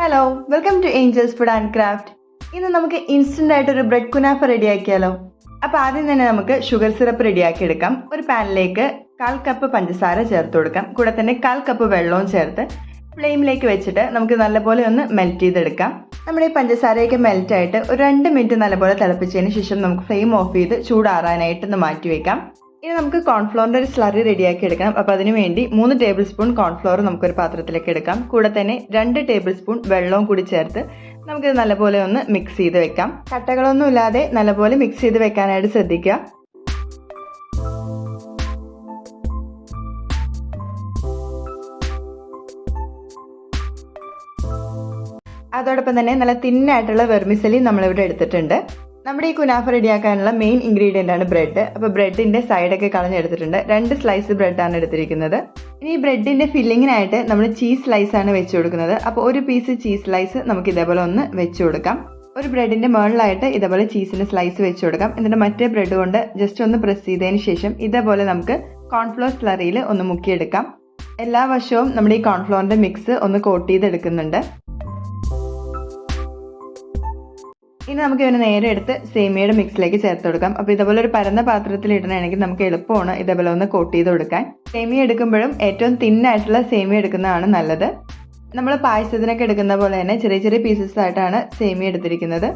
Hello welcome to Angels food and craft. ഇന്ന് നമുക്ക് instant ആയിട്ടൊരു ബ്രെഡ് കുനാഫ റെഡിയാക്കിയാലോ. അപ്പോൾ ആദ്യം തന്നെ നമുക്ക് ഷുഗർ സിറപ്പ് റെഡിയാക്കി എടുക്കാം. ഒരു പാനിലേക്ക് 1/4 കപ്പ് പഞ്ചസാര ചേർത്ത് കൊടുക്കാം. കൂടെ തന്നെ 1/4 കപ്പ് വെള്ളവും ചേർത്ത് ഫ്ലെയിമിലേക്ക് വെച്ചിട്ട് നമുക്ക് നല്ലപോലെ ഒന്ന് മെൽറ്റ് ചെയ്തെടുക്കാം. നമ്മുടെ ഈ പഞ്ചസാരയൊക്കെ മെൽറ്റായിട്ട് ഒരു 2 മിനിറ്റ് നല്ലപോലെ തിളപ്പിച്ചതിന് ശേഷം നമുക്ക് ഫ്ലെയിം ഓഫ് ചെയ്ത് ചൂടാറാനായിട്ട് ഒന്ന് മാറ്റി വയ്ക്കാം. ഇനി നമുക്ക് കോൺഫ്ലോറിൻ്റെ ഒരു സ്ലറി റെഡിയാക്കി എടുക്കണം. അപ്പോൾ അതിന് വേണ്ടി 3 ടേബിൾ സ്പൂൺ കോൺഫ്ലോർ നമുക്കൊരു പാത്രത്തിലേക്ക് എടുക്കാം. കൂടെ തന്നെ 2 ടേബിൾ സ്പൂൺ വെള്ളവും കൂടി ചേർത്ത് നമുക്കിത് നല്ലപോലെ ഒന്ന് മിക്സ് ചെയ്ത് വെക്കാം. കട്ടകളൊന്നും ഇല്ലാതെ നല്ലപോലെ മിക്സ് ചെയ്ത് വെക്കാനായിട്ട് ശ്രദ്ധിക്കുക. അതോടൊപ്പം തന്നെ നല്ല തിന്നായിട്ടുള്ള വെർമിസലി നമ്മളിവിടെ എടുത്തിട്ടുണ്ട്. നമ്മുടെ ഈ കുനാഫ റെഡിയാക്കാനുള്ള മെയിൻ ഇൻഗ്രീഡിയൻ്റ് ആണ് ബ്രെഡ്. അപ്പോൾ ബ്രെഡിൻ്റെ സൈഡൊക്കെ കളഞ്ഞെടുത്തിട്ടുണ്ട്. 2 സ്ലൈസ് ബ്രെഡാണ് എടുത്തിരിക്കുന്നത്. ഇനി ഈ ബ്രെഡിൻ്റെ ഫില്ലിങ്ങിനായിട്ട് നമ്മൾ ചീസ് സ്ലൈസാണ് വെച്ച് കൊടുക്കുന്നത്. അപ്പോൾ ഒരു പീസ് ചീസ് സ്ലൈസ് നമുക്ക് ഇതേപോലെ ഒന്ന് വെച്ച് കൊടുക്കാം. ഒരു ബ്രെഡിൻ്റെ മുകളിലായിട്ട് ഇതേപോലെ ചീസിൻ്റെ സ്ലൈസ് വെച്ച് കൊടുക്കാം. എന്നിട്ട് മറ്റേ ബ്രെഡ് കൊണ്ട് ജസ്റ്റ് ഒന്ന് പ്രസ് ചെയ്തതിന് ശേഷം ഇതേപോലെ നമുക്ക് കോൺഫ്ലോർ സ്ലറിയിൽ ഒന്ന് മുക്കിയെടുക്കാം. എല്ലാ വശവും നമ്മുടെ ഈ കോൺഫ്ലോറിൻ്റെ മിക്സ് ഒന്ന് കോട്ട് ചെയ്തെടുക്കുന്നുണ്ട്. ഇനി നമുക്ക് ഇതിനെ നേരെ എടുത്ത് സേമിയയുടെ മിക്സിലേക്ക് ചേർത്ത് കൊടുക്കാം. അപ്പോൾ ഇതേപോലെ ഒരു പരന്ന പാത്രത്തിൽ ഇടണമെങ്കിൽ നമുക്ക് എളുപ്പമാണ് ഇതേപോലെ ഒന്ന് കോട്ട് ചെയ്ത് കൊടുക്കാൻ. സേമിയ എടുക്കുമ്പോഴും ഏറ്റവും തിന്നായിട്ടുള്ള സേമിയ എടുക്കുന്നതാണ് നല്ലത്. നമ്മൾ പായസത്തിനൊക്കെ എടുക്കുന്ന പോലെ തന്നെ ചെറിയ ചെറിയ പീസസ് ആയിട്ടാണ് സേമിയ എടുത്തിരിക്കുന്നത്.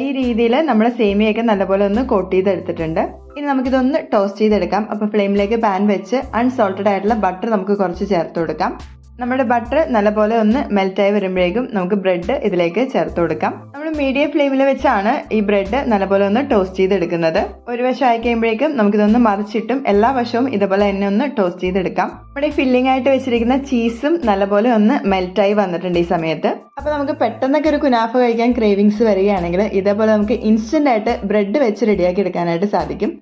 ഈ രീതിയിൽ നമ്മൾ സേമിയൊക്കെ നല്ലപോലെ ഒന്ന് കോട്ട് ചെയ്തെടുത്തിട്ടുണ്ട്. ഇനി നമുക്കിതൊന്ന് ടോസ്റ്റ് ചെയ്തെടുക്കാം. അപ്പോൾ ഫ്ലെയിമിലേക്ക് പാൻ വെച്ച് അൺസോൾട്ടഡ് ആയിട്ടുള്ള ബട്ടർ നമുക്ക് കുറച്ച് ചേർത്ത് കൊടുക്കാം. നമ്മുടെ ബട്ടർ നല്ലപോലെ ഒന്ന് മെൽറ്റായി വരുമ്പോഴേക്കും നമുക്ക് ബ്രെഡ് ഇതിലേക്ക് ചേർത്ത് കൊടുക്കാം. നമ്മൾ മീഡിയം ഫ്ലെയിമിൽ വെച്ചാണ് ഈ ബ്രെഡ് നല്ലപോലെ ഒന്ന് ടോസ്റ്റ് ചെയ്തെടുക്കുന്നത്. ഒരു വശം ആയി കഴിയുമ്പോഴേക്കും നമുക്കിതൊന്ന് മറിച്ചിട്ടും എല്ലാ വശവും ഇതുപോലെ തന്നെ ഒന്ന് ടോസ്റ്റ് ചെയ്തെടുക്കാം. നമ്മുടെ ഫില്ലിംഗ് ആയിട്ട് വെച്ചിരിക്കുന്ന ചീസും നല്ലപോലെ ഒന്ന് മെൽറ്റായി വന്നിട്ടുണ്ട് ഈ സമയത്ത്. അപ്പോൾ നമുക്ക് പെട്ടെന്നൊക്കെ ഒരു കുനാഫ കഴിക്കാൻ ക്രേവിങ്സ് വരികയാണെങ്കിൽ ഇതേപോലെ നമുക്ക് ഇൻസ്റ്റൻ്റ് ആയിട്ട് ബ്രെഡ് വെച്ച് റെഡിയാക്കി എടുക്കാനായിട്ട് സാധിക്കും.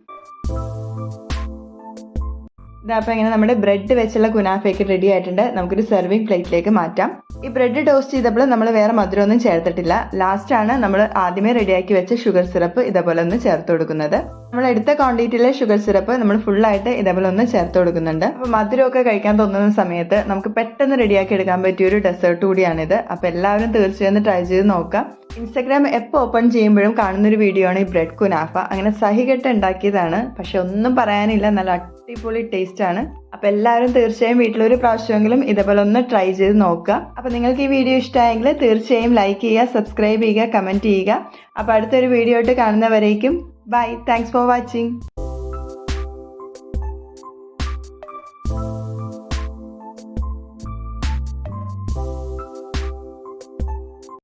അപ്പോൾ ഇങ്ങനെ നമ്മുടെ ബ്രെഡ് വെച്ചുള്ള കുനാഫയൊക്കെ റെഡി ആയിട്ടുണ്ട്. നമുക്കൊരു സെർവിങ് പ്ലേറ്റിലേക്ക് മാറ്റാം. ഈ ബ്രെഡ് ടോസ്റ്റ് ചെയ്തപ്പോൾ നമ്മൾ വേറെ മധുരമൊന്നും ചേർത്തിട്ടില്ല. ലാസ്റ്റാണ് നമ്മൾ ആദ്യമേ റെഡിയാക്കി വെച്ച ഷുഗർ സിറപ്പ് ഇതേപോലെ ഒന്ന് ചേർത്ത് കൊടുക്കുന്നത്. നമ്മൾ എടുത്ത ക്വാണ്ടിറ്റിയിലെ ഷുഗർ സിറപ്പ് നമ്മൾ ഫുള്ളായിട്ട് ഇതേപോലെ ഒന്ന് ചേർത്ത് കൊടുക്കുന്നുണ്ട്. അപ്പോൾ മധുരമൊക്കെ കഴിക്കാൻ തോന്നുന്ന സമയത്ത് നമുക്ക് പെട്ടെന്ന് റെഡിയാക്കി എടുക്കാൻ പറ്റിയ ഒരു ഡെസേർട്ട് കൂടിയാണിത്. അപ്പോൾ എല്ലാവരും തീർച്ചയായും ഒന്ന് ട്രൈ ചെയ്ത് നോക്കാം. ഇൻസ്റ്റാഗ്രാം എപ്പോൾ ഓപ്പൺ ചെയ്യുമ്പോഴും കാണുന്നൊരു വീഡിയോ ആണ് ഈ ബ്രെഡ് കുനാഫ. അങ്ങനെ സഹികെട്ട് ഉണ്ടാക്കിയതാണ്, പക്ഷെ ഒന്നും പറയാനില്ല, നല്ല അടിപൊളി ടേസ്റ്റ് ആണ്. അപ്പോൾ എല്ലാവരും തീർച്ചയായും വീട്ടിലൊരു പ്രാവശ്യമെങ്കിലും ഇതേപോലെ ഒന്ന് ട്രൈ ചെയ്ത് നോക്കുക. അപ്പോൾ നിങ്ങൾക്ക് ഈ വീഡിയോ ഇഷ്ടമായെങ്കിൽ തീർച്ചയായും ലൈക്ക് ചെയ്യുക, സബ്സ്ക്രൈബ് ചെയ്യുക, കമൻറ്റ് ചെയ്യുക. അപ്പോൾ അടുത്തൊരു വീഡിയോ ആയിട്ട് കാണുന്നവരേക്കും ബൈ. Thanks for watching.